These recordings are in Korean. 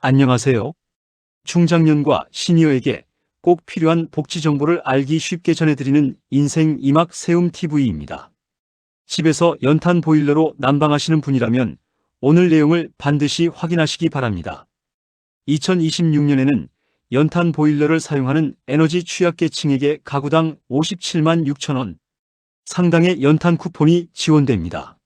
안녕하세요. 중장년과 시니어에게 꼭 필요한 복지 정보를 알기 쉽게 전해드리는 인생 이막 세움TV입니다. 집에서 연탄 보일러로 난방하시는 분이라면 오늘 내용을 반드시 확인하시기 바랍니다. 2026년에는 연탄 보일러를 사용하는 에너지 취약계층에게 가구당 57만 6천 원 상당의 연탄 쿠폰이 지원됩니다.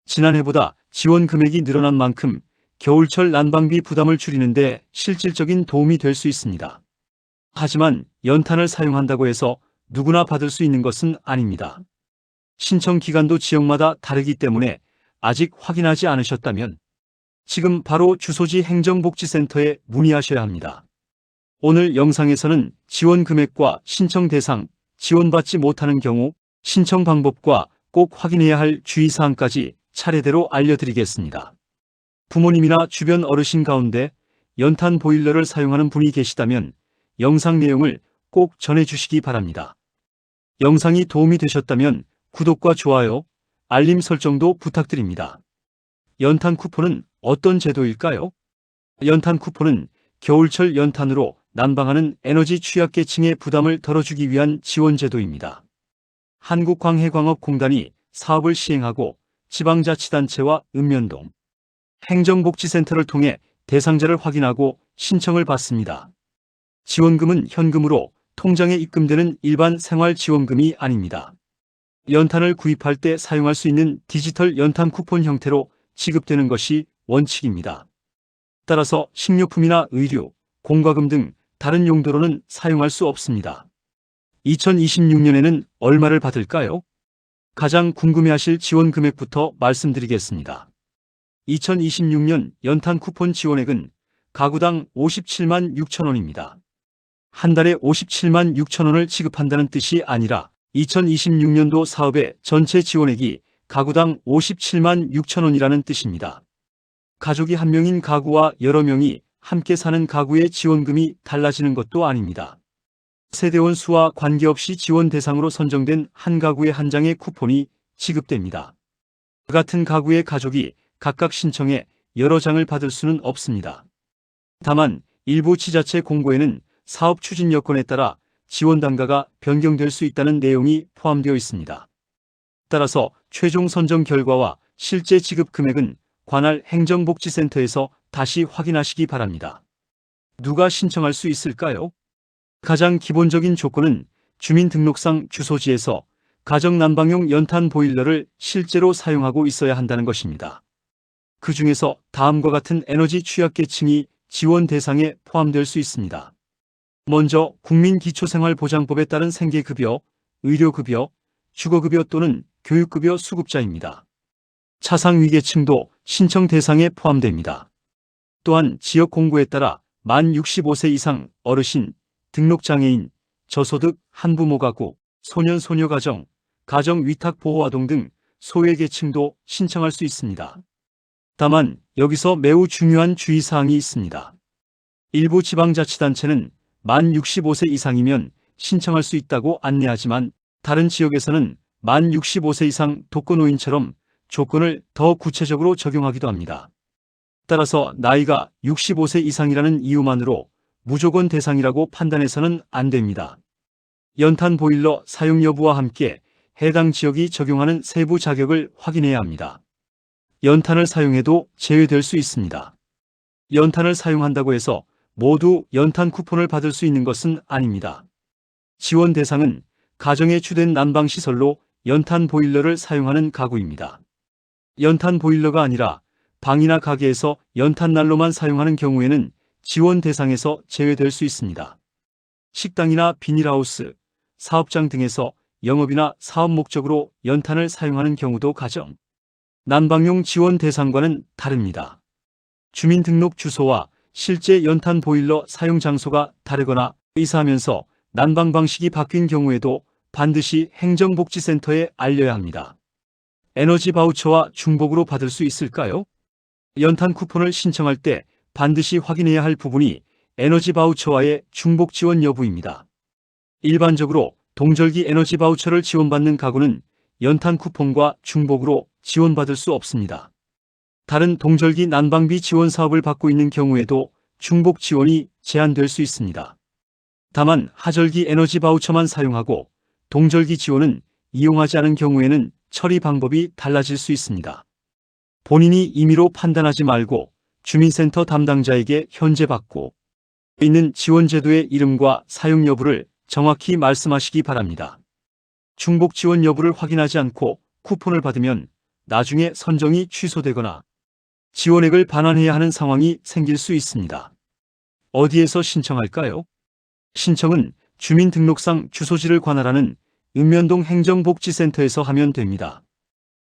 지난해보다 지원 금액이 늘어난 만큼 겨울철 난방비 부담을 줄이는데 실질적인 도움이 될 수 있습니다. 하지만 연탄을 사용한다고 해서 누구나 받을 수 있는 것은 아닙니다. 신청 기간도 지역마다 다르기 때문에 아직 확인하지 않으셨다면 지금 바로 주소지 행정복지센터에 문의하셔야 합니다. 오늘 영상에서는 지원 금액과 신청 대상, 지원받지 못하는 경우 신청 방법과 꼭 확인해야 할 주의사항까지 차례대로 알려드리겠습니다. 부모님이나 주변 어르신 가운데 연탄 보일러를 사용하는 분이 계시다면 영상 내용을 꼭 전해주시기 바랍니다. 영상이 도움이 되셨다면 구독과 좋아요, 알림 설정도 부탁드립니다. 연탄 쿠폰은 어떤 제도일까요? 연탄 쿠폰은 겨울철 연탄으로 난방하는 에너지 취약계층의 부담을 덜어주기 위한 지원 제도입니다. 한국광해광업공단이 사업을 시행하고 지방자치단체와 읍면동 행정복지센터를 통해 대상자를 확인하고 신청을 받습니다. 지원금은 현금으로 통장에 입금되는 일반 생활지원금이 아닙니다. 연탄을 구입할 때 사용할 수 있는 디지털 연탄 쿠폰 형태로 지급되는 것이 원칙입니다. 따라서 식료품이나 의류, 공과금 등 다른 용도로는 사용할 수 없습니다. 2026년에는 얼마를 받을까요? 가장 궁금해하실 지원 금액부터 말씀드리겠습니다. 2026년 연탄 쿠폰 지원액은 가구당 57만 6천 원입니다. 한 달에 57만 6천 원을 지급한다는 뜻이 아니라 2026년도 사업의 전체 지원액이 가구당 57만 6천 원이라는 뜻입니다. 가족이 한 명인 가구와 여러 명이 함께 사는 가구의 지원금이 달라지는 것도 아닙니다. 세대원 수와 관계없이 지원 대상으로 선정된 한 가구에 한 장의 쿠폰이 지급됩니다. 같은 가구의 가족이 각각 신청해 여러 장을 받을 수는 없습니다. 다만 일부 지자체 공고에는 사업 추진 여건에 따라 지원 단가가 변경될 수 있다는 내용이 포함되어 있습니다. 따라서 최종 선정 결과와 실제 지급 금액은 관할 행정복지센터에서 다시 확인하시기 바랍니다. 누가 신청할 수 있을까요? 가장 기본적인 조건은 주민등록상 주소지에서 가정난방용 연탄 보일러를 실제로 사용하고 있어야 한다는 것입니다. 그 중에서 다음과 같은 에너지 취약계층이 지원 대상에 포함될 수 있습니다. 먼저 국민기초생활보장법에 따른 생계급여, 의료급여, 주거급여 또는 교육급여 수급자입니다. 차상위계층도 신청 대상에 포함됩니다. 또한 지역 공고에 따라 만 65세 이상 어르신, 등록장애인, 저소득, 한부모 가구, 소년 소녀 가정, 가정위탁보호아동 등 소외계층도 신청할 수 있습니다. 다만 여기서 매우 중요한 주의사항이 있습니다. 일부 지방자치단체는 만 65세 이상이면 신청할 수 있다고 안내하지만 다른 지역에서는 만 65세 이상 독거노인처럼 조건을 더 구체적으로 적용하기도 합니다. 따라서 나이가 65세 이상이라는 이유만으로 무조건 대상이라고 판단해서는 안 됩니다. 연탄 보일러 사용 여부와 함께 해당 지역이 적용하는 세부 자격을 확인해야 합니다. 연탄을 사용해도 제외될 수 있습니다. 연탄을 사용한다고 해서 모두 연탄 쿠폰을 받을 수 있는 것은 아닙니다. 지원 대상은 가정의 주된 난방시설로 연탄 보일러를 사용하는 가구입니다. 연탄 보일러가 아니라 방이나 가게에서 연탄난로만 사용하는 경우에는 지원 대상에서 제외될 수 있습니다. 식당이나 비닐하우스, 사업장 등에서 영업이나 사업 목적으로 연탄을 사용하는 경우도 가정 난방용 지원 대상과는 다릅니다. 주민등록 주소와 실제 연탄 보일러 사용 장소가 다르거나 이사하면서 난방 방식이 바뀐 경우에도 반드시 행정복지센터에 알려야 합니다. 에너지 바우처와 중복으로 받을 수 있을까요? 연탄 쿠폰을 신청할 때 반드시 확인해야 할 부분이 에너지 바우처와의 중복 지원 여부입니다. 일반적으로 동절기 에너지 바우처를 지원받는 가구는 연탄 쿠폰과 중복으로 지원받을 수 없습니다. 다른 동절기 난방비 지원 사업을 받고 있는 경우에도 중복 지원이 제한될 수 있습니다. 다만 하절기 에너지 바우처만 사용하고 동절기 지원은 이용하지 않은 경우에는 처리 방법이 달라질 수 있습니다. 본인이 임의로 판단하지 말고 주민센터 담당자에게 현재 받고 있는 지원제도의 이름과 사용 여부를 정확히 말씀하시기 바랍니다. 중복 지원 여부를 확인하지 않고 쿠폰을 받으면 나중에 선정이 취소되거나 지원액을 반환해야 하는 상황이 생길 수 있습니다. 어디에서 신청할까요? 신청은 주민등록상 주소지를 관할하는 읍면동 행정복지센터에서 하면 됩니다.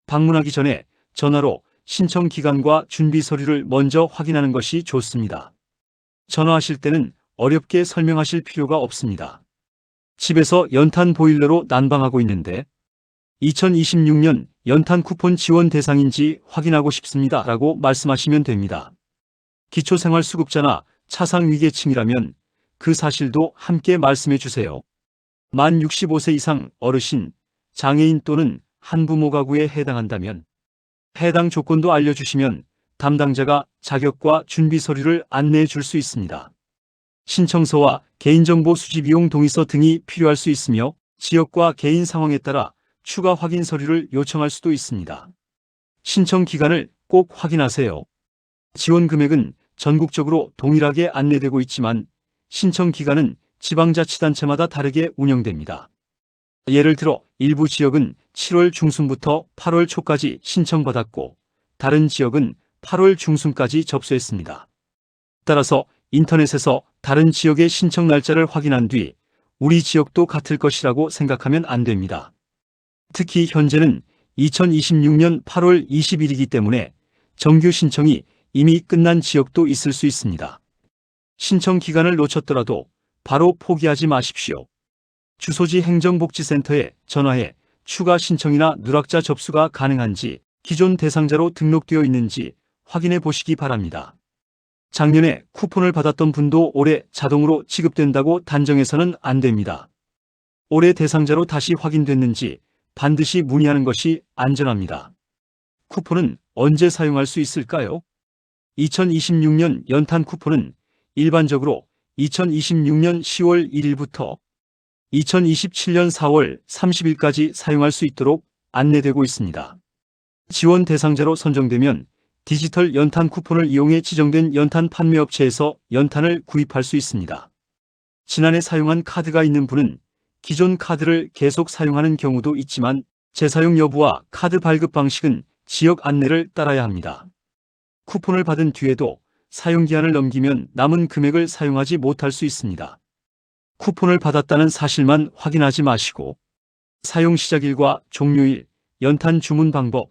방문하기 전에 전화로 신청 기간과 준비 서류를 먼저 확인하는 것이 좋습니다. 전화하실 때는 어렵게 설명하실 필요가 없습니다. 집에서 연탄 보일러로 난방하고 있는데 2026년 연탄 쿠폰 지원 대상인지 확인하고 싶습니다 라고 말씀하시면 됩니다. 기초생활수급자나 차상위계층이라면 그 사실도 함께 말씀해 주세요. 만 65세 이상 어르신, 장애인 또는 한부모 가구에 해당한다면 해당 조건도 알려주시면 담당자가 자격과 준비 서류를 안내해 줄 수 있습니다. 신청서와 개인정보 수집 이용 동의서 등이 필요할 수 있으며 지역과 개인 상황에 따라 추가 확인 서류를 요청할 수도 있습니다. 신청 기간을 꼭 확인하세요. 지원 금액은 전국적으로 동일하게 안내되고 있지만 신청 기간은 지방자치단체마다 다르게 운영됩니다. 예를 들어 일부 지역은 7월 중순부터 8월 초까지 신청받았고 다른 지역은 8월 중순까지 접수했습니다. 따라서 인터넷에서 다른 지역의 신청 날짜를 확인한 뒤 우리 지역도 같을 것이라고 생각하면 안 됩니다. 특히 현재는 2026년 8월 20일이기 때문에 정규 신청이 이미 끝난 지역도 있을 수 있습니다. 신청 기간을 놓쳤더라도 바로 포기하지 마십시오. 주소지 행정복지센터에 전화해 추가 신청이나 누락자 접수가 가능한지 기존 대상자로 등록되어 있는지 확인해 보시기 바랍니다. 작년에 쿠폰을 받았던 분도 올해 자동으로 지급된다고 단정해서는 안 됩니다. 올해 대상자로 다시 확인됐는지 반드시 문의하는 것이 안전합니다. 쿠폰은 언제 사용할 수 있을까요? 2026년 연탄 쿠폰은 일반적으로 2026년 10월 1일부터 2027년 4월 30일까지 사용할 수 있도록 안내되고 있습니다. 지원 대상자로 선정되면 디지털 연탄 쿠폰을 이용해 지정된 연탄 판매업체에서 연탄을 구입할 수 있습니다. 지난해 사용한 카드가 있는 분은 기존 카드를 계속 사용하는 경우도 있지만 재사용 여부와 카드 발급 방식은 지역 안내를 따라야 합니다. 쿠폰을 받은 뒤에도 사용기한을 넘기면 남은 금액을 사용하지 못할 수 있습니다. 쿠폰을 받았다는 사실만 확인하지 마시고 사용 시작일과 종료일, 연탄 주문 방법,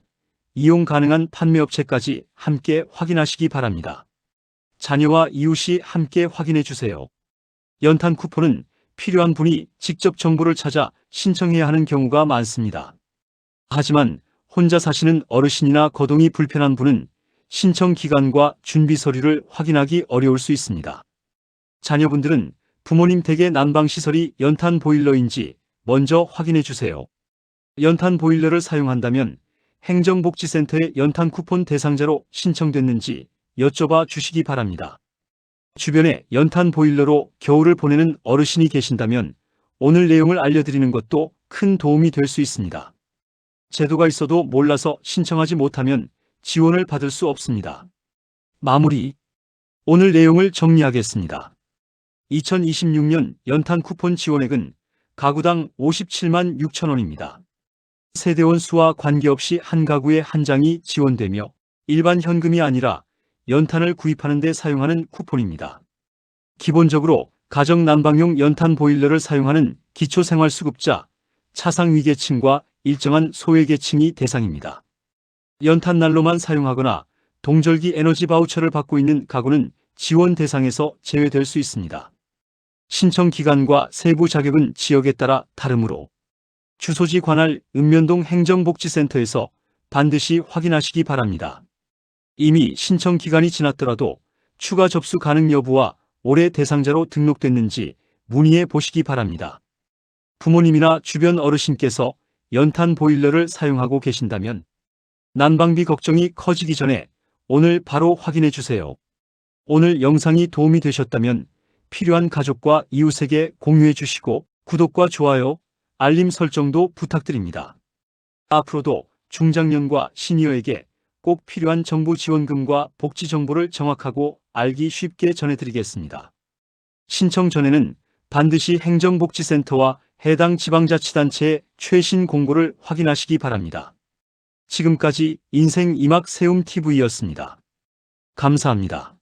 이용 가능한 판매업체까지 함께 확인하시기 바랍니다. 자녀와 이웃이 함께 확인해 주세요. 연탄 쿠폰은 필요한 분이 직접 정보를 찾아 신청해야 하는 경우가 많습니다. 하지만 혼자 사시는 어르신이나 거동이 불편한 분은 신청 기간과 준비 서류를 확인하기 어려울 수 있습니다. 자녀분들은 부모님 댁의 난방시설이 연탄 보일러인지 먼저 확인해 주세요. 연탄 보일러를 사용한다면 행정복지센터의 연탄 쿠폰 대상자로 신청됐는지 여쭤봐 주시기 바랍니다. 주변에 연탄 보일러로 겨울을 보내는 어르신이 계신다면 오늘 내용을 알려드리는 것도 큰 도움이 될 수 있습니다. 제도가 있어도 몰라서 신청하지 못하면 지원을 받을 수 없습니다. 마무리. 오늘 내용을 정리하겠습니다. 2026년 연탄 쿠폰 지원액은 가구당 57만 6천 원입니다. 세대원 수와 관계없이 한 가구에 한 장이 지원되며 일반 현금이 아니라 연탄을 구입하는 데 사용하는 쿠폰입니다. 기본적으로 가정 난방용 연탄 보일러를 사용하는 기초생활수급자, 차상위계층과 일정한 소외계층이 대상입니다. 연탄난로만 사용하거나 동절기 에너지 바우처를 받고 있는 가구는 지원 대상에서 제외될 수 있습니다. 신청 기간과 세부 자격은 지역에 따라 다르므로 주소지 관할 읍면동 행정복지센터에서 반드시 확인하시기 바랍니다. 이미 신청 기간이 지났더라도 추가 접수 가능 여부와 올해 대상자로 등록됐는지 문의해 보시기 바랍니다. 부모님이나 주변 어르신께서 연탄 보일러를 사용하고 계신다면 난방비 걱정이 커지기 전에 오늘 바로 확인해 주세요. 오늘 영상이 도움이 되셨다면 필요한 가족과 이웃에게 공유해 주시고 구독과 좋아요, 알림 설정도 부탁드립니다. 앞으로도 중장년과 시니어에게 꼭 필요한 정부 지원금과 복지 정보를 정확하고 알기 쉽게 전해드리겠습니다. 신청 전에는 반드시 행정복지센터와 해당 지방자치단체의 최신 공고를 확인하시기 바랍니다. 지금까지 인생 이막 세움 TV였습니다. 감사합니다.